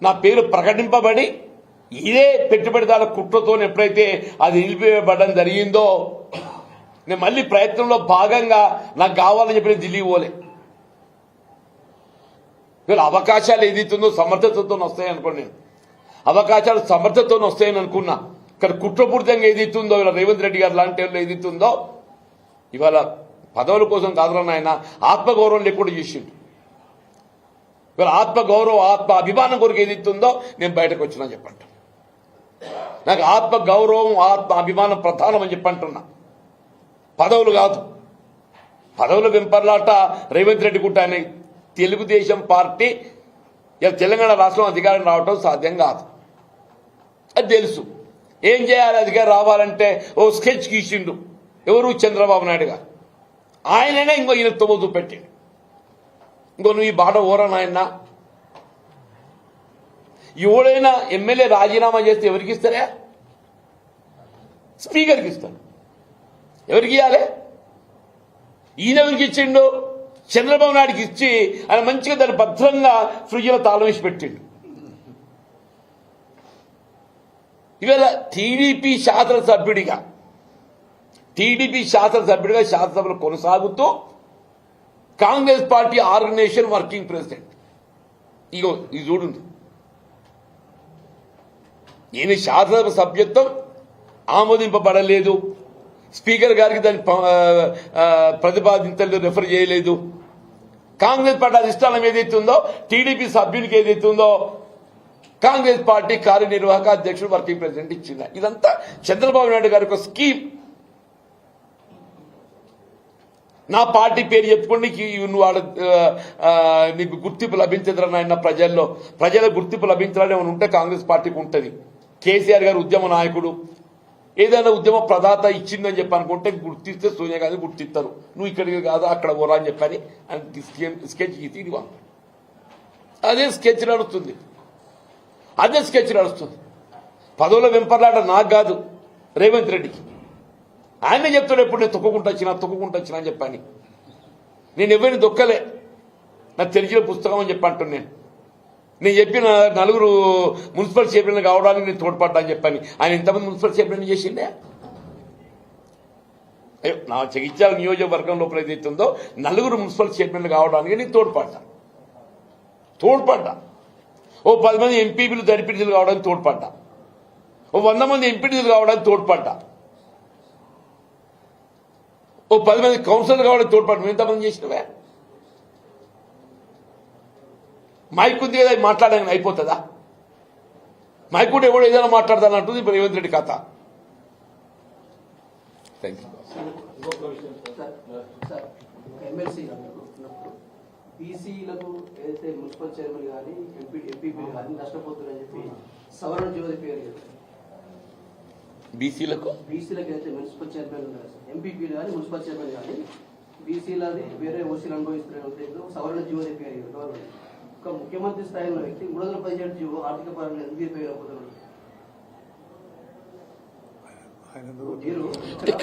నా పేరు ప్రకటింపబడి ఇదే పెట్టుబడిదారుల కుట్రతో ఎప్పుడైతే అది నిలిపివేయబడడం జరిగిందో నేను మళ్ళీ ప్రయత్నంలో భాగంగా నాకు కావాలని చెప్పి ఢిల్లీ పోలే. వీళ్ళ అవకాశాలు ఏదైతుందో సమర్థతతో వస్తాయని అనుకోండి, నేను అవకాశాలు సమర్థతతో వస్తాయని అనుకున్నా. ఇక్కడ కుట్రపూరితంగా ఏదైతుందో ఇలా రేవంత్ రెడ్డి గారు లాంటి వాళ్ళు ఏదైతుందో ఇవాళ పదవుల కోసం కాదురా నాయన, ఆత్మగౌరవం లేకుండా చేసిండు. వీళ్ళ ఆత్మ గౌరవం ఆత్మ అభిమానం కొరకు ఏదైతుందో నేను బయటకు వచ్చినా చెప్పంట. నాకు ఆత్మ గౌరవం ఆత్మ అభిమానం ప్రధానం అని చెప్పంటున్నా. పదవులు కాదు. పదవులు వెంపర్లాట రేవంత్ రెడ్డి గుట్టానే తెలుగుదేశం పార్టీ ఇలా తెలంగాణ రాష్ట్రం అధికారం రావటం సాధ్యం కాదు. అది తెలుసు. ఏం చేయాలి అధికారం రావాలంటే ఓ స్కెచ్ గీసిండు. ఎవరు? చంద్రబాబు నాయుడు గారు. ఆయననే ఇంకో ఈయన తొమ్మ చూపెట్టిండు. ఇంకో నువ్వు ఈ బాట ఓరా నాయన. ఎవడైనా ఎమ్మెల్యే రాజీనామా చేస్తే ఎవరికి ఇస్తారా? స్పీకర్కి ఇస్తాడు. ఎవరికి ఇవ్వాలి? ఈయన ఎవరికి ఇచ్చిండు? చంద్రబాబు నాయుడికి ఇచ్చి ఆయన మంచిగా దాన్ని భద్రంగా ఫ్రిడ్జ్లో తాళం వేసి పెట్టిండు. ఇవాళ టీడీపీ శాసనసభ్యుడిగా శాసనసభలో కొనసాగుతూ Congress party organization working president. ఇగో ఇది చూడండి. ఈయన శాసనసభ సభ్యత్వం ఆమోదింపబడలేదు. స్పీకర్ గారికి దాన్ని ప్రతిపాదించలేదు, రెఫర్ చేయలేదు. కాంగ్రెస్ పార్టీ అధిష్టానం ఏదైతే ఉందో టీడీపీ సభ్యునికి ఏదైతే ఉందో కాంగ్రెస్ పార్టీ కార్యనిర్వాహక అధ్యక్షుడు వర్కింగ్ ప్రెసిడెంట్ ఇచ్చింది. ఇదంతా చంద్రబాబు నాయుడు గారి ఒక స్కీమ్. నా పార్టీ పేరు చెప్పుకోండి, నువ్వు నీకు గుర్తింపు లభించదురా నాయన. ప్రజల గుర్తింపు లభించాలని ఏమైనా ఉంటే కాంగ్రెస్ పార్టీకి ఉంటుంది. కేసీఆర్ గారు ఉద్యమ నాయకుడు, ఏదైనా ఉద్యమ ప్రదాత ఇచ్చిందని చెప్పి అనుకుంటే గుర్తిస్తే సోనియా గాంధీ గుర్తిస్తారు. నువ్వు ఇక్కడికి కాదు అక్కడ పోరా అని చెప్పని స్కెచ్ గీసి ఇది అదే స్కెచ్ నడుస్తుంది. పదవుల వెంపర్లాట నాకు కాదు, రేవంత్ రెడ్డికి. ఆయనే చెప్తాడు ఎప్పుడు నేను తొక్కుకుంటూ వచ్చినా అని చెప్పని. నేను ఎవరిని దొక్కలే. నాకు తెలిసిన పుస్తకం అని చెప్పి అంటున్నాను. నేను చెప్పిన 4 మున్సిపల్ చైర్మన్లు కావడానికి నేను తోడ్పడ్డా అని చెప్పని. ఆయన ఇంతమంది మున్సిపల్ చైర్మన్ చేసిండే. అయ్యో, నా జగిత్యాల నియోజకవర్గం లోపల ఏదైతుందో 4 మున్సిపల్ చైర్మన్లు కావడానికి నేను తోడ్పడ్డా. ఓ 10 మంది ఎంపీలు దడిపిడిలు కావడానికి తోడ్పడ్డా. ఓ 100 మంది ఎంపీటీలు కావడానికి తోడ్పడ్డా. ఓ 10 మంది కౌన్సిలర్ కావడానికి తోడ్పడ్డా. నువ్వు ఎంతమంది చేసినవే? మైక్ ఉంది కదా, మాట్లాడడానికి అయిపోతుందా? మైక్ కూడా ఎవడు ఏదైనా మాట్లాడతానంటుంది ఇప్పుడు రేవంత్ రెడ్డి కథ. Thank you. బీసీలకు ఏదైతే మున్సిపల్ చైర్మన్ కానీ ఎంపీపీలు కానీ నష్టపోతున్నారని చెప్పి సవరణ జ్యోతి పేరు బీసీలకు అయితే మున్సిపల్ చైర్మన్ ఎంపీపీలు కానీ మున్సిపల్ చైర్మన్ కానీ బీసీలది వేరే ఓసీలు అనుభవిస్తున్న సవరణ జ్యోతి పేరు గవర్నమెంట్. ఒక ముఖ్యమంత్రి స్థాయిలో వ్యక్తి 317 జీవో ఆర్థిక పరంగా ఎందుకు పేరు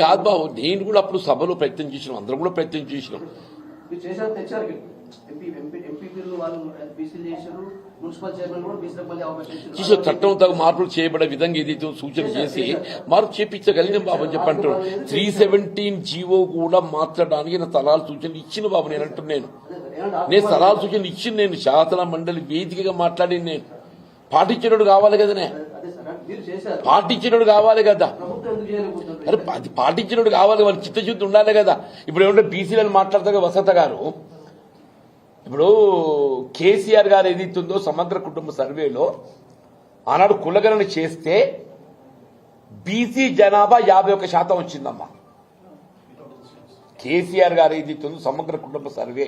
కాదు బాబు. నేను కూడా అప్పుడు సభలో ప్రయత్నం చేసినాం, అందరం కూడా ప్రయత్నం చేసినాం. చేశారు, తెచ్చారు. ఎంపీపీలు వాళ్ళు బీసీలు చేశారు, మున్సిపల్ చైర్మన్ కూడా బీసీలకు మళ్ళీ అవకాశం చేసే చట్టం తగు మార్పులు చేయబడే విధంగా ఏదైతే సూచన చేసి మార్పు చేపించగలిగిన బాబు అని చెప్పంటారు. 317 జీవో కూడా మార్చడానికి నా సలహాలు సూచనలు ఇచ్చిన బాబు. నేను అంటున్నాను, నేను సలహాలు సూచనలు ఇచ్చిన, నేను శాసన మండలి వేదికగా మాట్లాడి నేను పాటించేటోడు కావాలి కదనే. పాటించేటోడు కావాలి కదా. అరే అది పాటించేటోడు కావాలి, వాళ్ళ చిత్తశుద్ధి ఉండాలి కదా. ఇప్పుడు ఏమంటే బీసీలను మాట్లాడతా వసంత గారు, ఇప్పుడు కేసీఆర్ గారు ఏదైతుందో సమగ్ర కుటుంబ సర్వేలో ఆనాడు కులగణన చేస్తే బీసీ జనాభా 51% వచ్చిందమ్మా. కేసీఆర్ గారు ఏదైతుందో సమగ్ర కుటుంబ సర్వే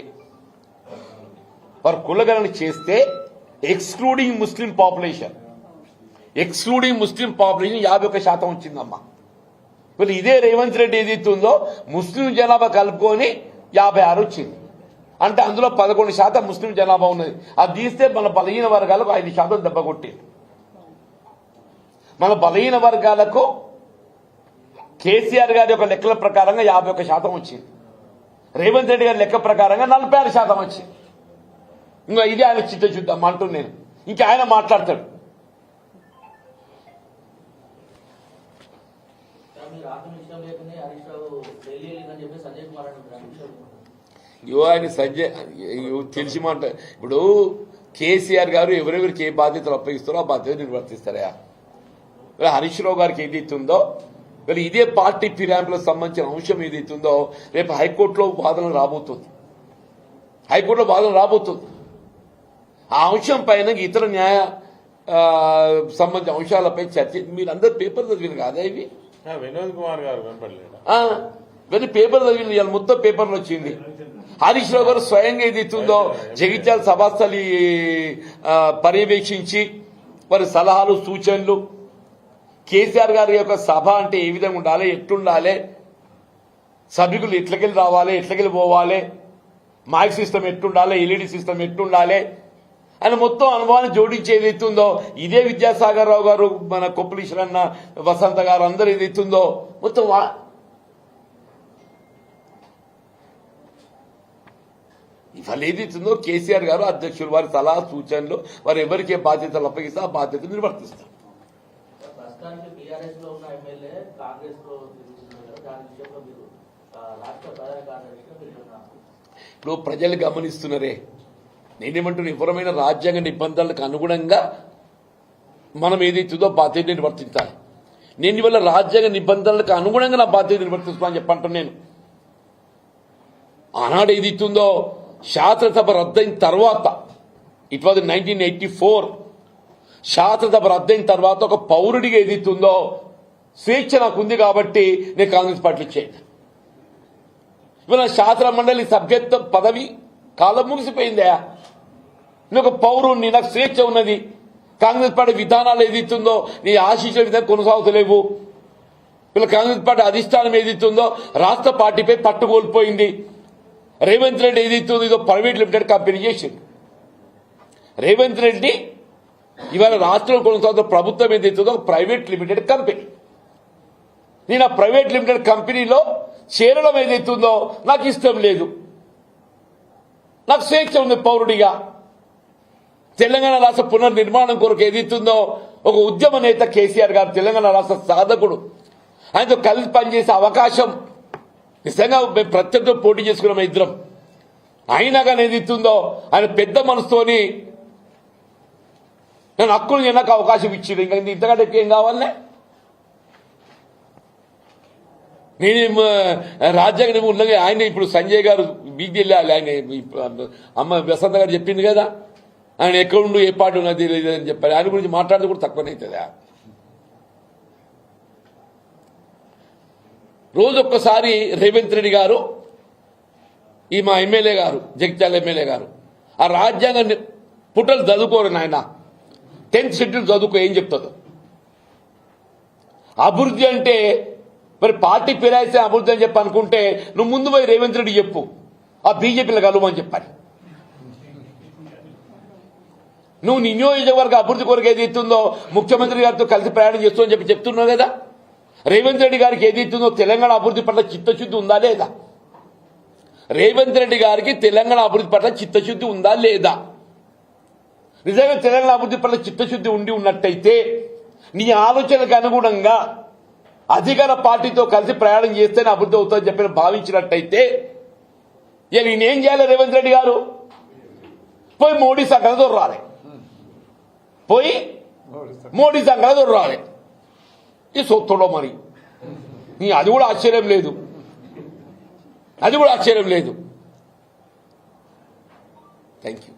వారు కులగణన చేస్తే ఎక్స్క్లూడింగ్ ముస్లిం పాపులేషన్ 51% వచ్చిందమ్మా. మరి ఇదే రేవంత్ రెడ్డి ఏదైతుందో ముస్లిం జనాభా కలుపుకొని 56 వచ్చింది. అంటే అందులో 11% ముస్లిం జనాభా ఉన్నది. అది తీస్తే మన బలహీన వర్గాలకు 5% దెబ్బ కొట్టింది. మన బలహీన వర్గాలకు కేసీఆర్ గారి యొక్క లెక్కల ప్రకారంగా 51% వచ్చింది. రేవంత్ రెడ్డి గారి లెక్క ప్రకారంగా 46% వచ్చింది. ఇంకా ఇది ఆయన చిత్తశుద్ధం అంటూ నేను. ఇంకా ఆయన మాట్లాడతాడు. ఆయన సంజయ్ తెలిసి మాట. ఇప్పుడు కేసీఆర్ గారు ఎవరెవరికి ఏ బాధ్యతలు అప్పగిస్తారో ఆ బాధ్యత నిర్వర్తిస్తారా? హరీష్ రావు గారికి ఏదైతుందో మరి ఇదే పార్టీ ఫిరాయింపులకు సంబంధించిన అంశం ఏదైతుందో రేపు హైకోర్టులో వాదన రాబోతుంది. ఆ అంశం పైన ఇతర న్యాయ సంబంధించిన అంశాలపై చర్చ మీరందరూ పేపర్ చదివిన కాదా ఇవి వినోద్ కుమార్ గారు వెంపడలేదా ఇవన్నీ పేపర్ చదివిన ఇవాళ మొత్తం పేపర్లో వచ్చింది. హరీష్ రావు గారు స్వయంగా ఏది ఇస్తుందో జగిత్యాల సభాస్థలి పర్యవేక్షించి వారి సలహాలు సూచనలు, కేసీఆర్ గారి యొక్క సభ అంటే ఏ విధంగా ఉండాలి, ఎట్లుండాలి, సభ్యులు ఎట్లకెళ్ళి రావాలి, ఎట్లకెళ్ళి పోవాలి, మైక్ సిస్టమ్ ఎట్లుండాలి, ఎల్ఈడి సిస్టమ్ ఎట్లుండాలి అని మొత్తం అనుభవాన్ని జోడించి ఏదైతుందో ఇదే విద్యాసాగర్ రావు గారు, మన కొప్పులీశ్వరన్న, వసంత గారు అందరూ ఏదైతుందో మొత్తం ఇవాళ ఏదైతుందో కేసీఆర్ గారు అధ్యక్షులు వారి సలహా సూచనలు వారు ఎవరికే బాధ్యతలు అప్పగిస్తే ఆ బాధ్యతలు నిర్వర్తిస్తారు. ప్రస్తుతానికి బీఆర్ఎస్ లో ఉన్న ఎమ్మెల్యే కాంగ్రెస్ లో తిరుగుతున్నారు. దాని విషయంలో మీరు రాష్ట్ర ప్రధాన కార్యదర్శిగా మీరు ఇప్పుడు ప్రజలు గమనిస్తున్నారే. నేనేమంటున్నా, వివరమైన రాజ్యాంగ నిబంధనలకు అనుగుణంగా మనం ఏదైతుందో బాధ్యత నిర్వర్తించాలి. నేను ఇవాళ రాజ్యాంగ నిబంధనలకు అనుగుణంగా నా బాధ్యత నిర్వర్తిస్తానని చెప్పంటాను. నేను ఆనాడు ఏదైతుందో శాసనసభ రద్దయిన తర్వాత, ఇట్ వాజ్ 1984, శాసనసభ రద్దయిన తర్వాత ఒక పౌరుడిగా ఏదైతుందో స్వేచ్ఛ నాకు ఉంది కాబట్టి నేను కాంగ్రెస్ పార్టీలో చేయండి. ఇవాళ శాసన మండలి సభ్యత్వ పదవి కాలం ముగిసిపోయిందా? నేను ఒక పౌరుణ్ణి, నాకు స్వేచ్ఛ ఉన్నది. కాంగ్రెస్ పార్టీ విధానాలు ఏదైతుందో నీ ఆశీస్సుల విధంగా కొనసాగుతలేవు. వీళ్ళ కాంగ్రెస్ పార్టీ అధిష్టానం ఏదైతుందో రాష్ట్ర పార్టీపై పట్టు కోల్పోయింది. రేవంత్ రెడ్డి ఏదైతుందో ఇదో ప్రైవేట్ లిమిటెడ్ కంపెనీ చేసింది. రేవంత్ రెడ్డి ఇవాళ రాష్ట్రంలో కొనసాగుతున్న ప్రభుత్వం ఏదైతుందో ప్రైవేట్ లిమిటెడ్ కంపెనీ. నేను ఆ ప్రైవేట్ లిమిటెడ్ కంపెనీలో చేరడం ఏదైతుందో నాకు ఇష్టం లేదు. నాకు స్వేచ్ఛ ఉంది పౌరుడిగా. తెలంగాణ రాష్ట్ర పునర్నిర్మాణం కొరకు ఏదైతుందో ఒక ఉద్యమ నేత కేసీఆర్ గారు, తెలంగాణ రాష్ట్ర సాధకుడు, ఆయనతో కలిసి పనిచేసే అవకాశం నిజంగా మేము ప్రత్యర్థి పోటీ చేసుకున్నాం ఇద్దరం. అయినా కానీ ఏదైతుందో ఆయన పెద్ద మనసుతోని నేను హక్కులు నాకు అవకాశం ఇచ్చింది. ఇంకా ఇంతకంటే ఏం కావాలనే? నేనేం రాజ్యాంగ ఉల్లంఘన ఆయన ఇప్పుడు సంజయ్ గారు బీజీ వెళ్ళాలి. ఆయన అమ్మ వసంత గారు చెప్పింది కదా, ఆయన ఎక్కడుండు ఏ పార్టీ ఉన్నది తెలియదని చెప్పారు. ఆయన గురించి మాట్లాడితే కూడా తక్కువనవుతుందా? రోజు ఒక్కసారి రేవంత్ రెడ్డి గారు, ఈ మా ఎమ్మెల్యే గారు, జగిత్యాల ఎమ్మెల్యే గారు, ఆ రాజ్యాంగ పుటలు చదువుకోరు నాయన. 10th షెడ్యూల్ చదువుకో ఏం చెప్తుందో. అభివృద్ధి అంటే మరి పార్టీ పేరాయిస్తే అభివృద్ధి అని చెప్పి అనుకుంటే నువ్వు ముందు పోయి రేవంత్ రెడ్డి చెప్పు, ఆ బీజేపీలో కలవమని చెప్పాలి. నువ్వు నీ నియోజకవర్గ అభివృద్ధి కొరకు ఏది ఇస్తుందో ముఖ్యమంత్రి గారితో కలిసి ప్రయాణం చేస్తూ అని చెప్పి చెప్తున్నావు కదా. రేవంత్ రెడ్డి గారికి ఏది ఇస్తుందో తెలంగాణ అభివృద్ధి పట్ల చిత్తశుద్ధి ఉందా లేదా? రేవంత్ రెడ్డి గారికి తెలంగాణ అభివృద్ధి పట్ల చిత్తశుద్ధి ఉందా లేదా? నిజంగా తెలంగాణ అభివృద్ధి పట్ల చిత్తశుద్ధి ఉండి ఉన్నట్టయితే నీ ఆలోచనకు అనుగుణంగా అధికార పార్టీతో కలిసి ప్రయాణం చేస్తేనే అభివృద్ధి అవుతుందని చెప్పి భావించినట్టయితే ఇక నేనేం చేయాలి? రేవంత్ రెడ్డి గారు పోయి మోడీ సంఘటన దొర్రాలి, పోయి మోడీ సంఘటన దొర్రాలి. ఈ సొత్తుడో మరి అది కూడా ఆశ్చర్యం లేదు, అది కూడా ఆశ్చర్యం లేదు. Thank you.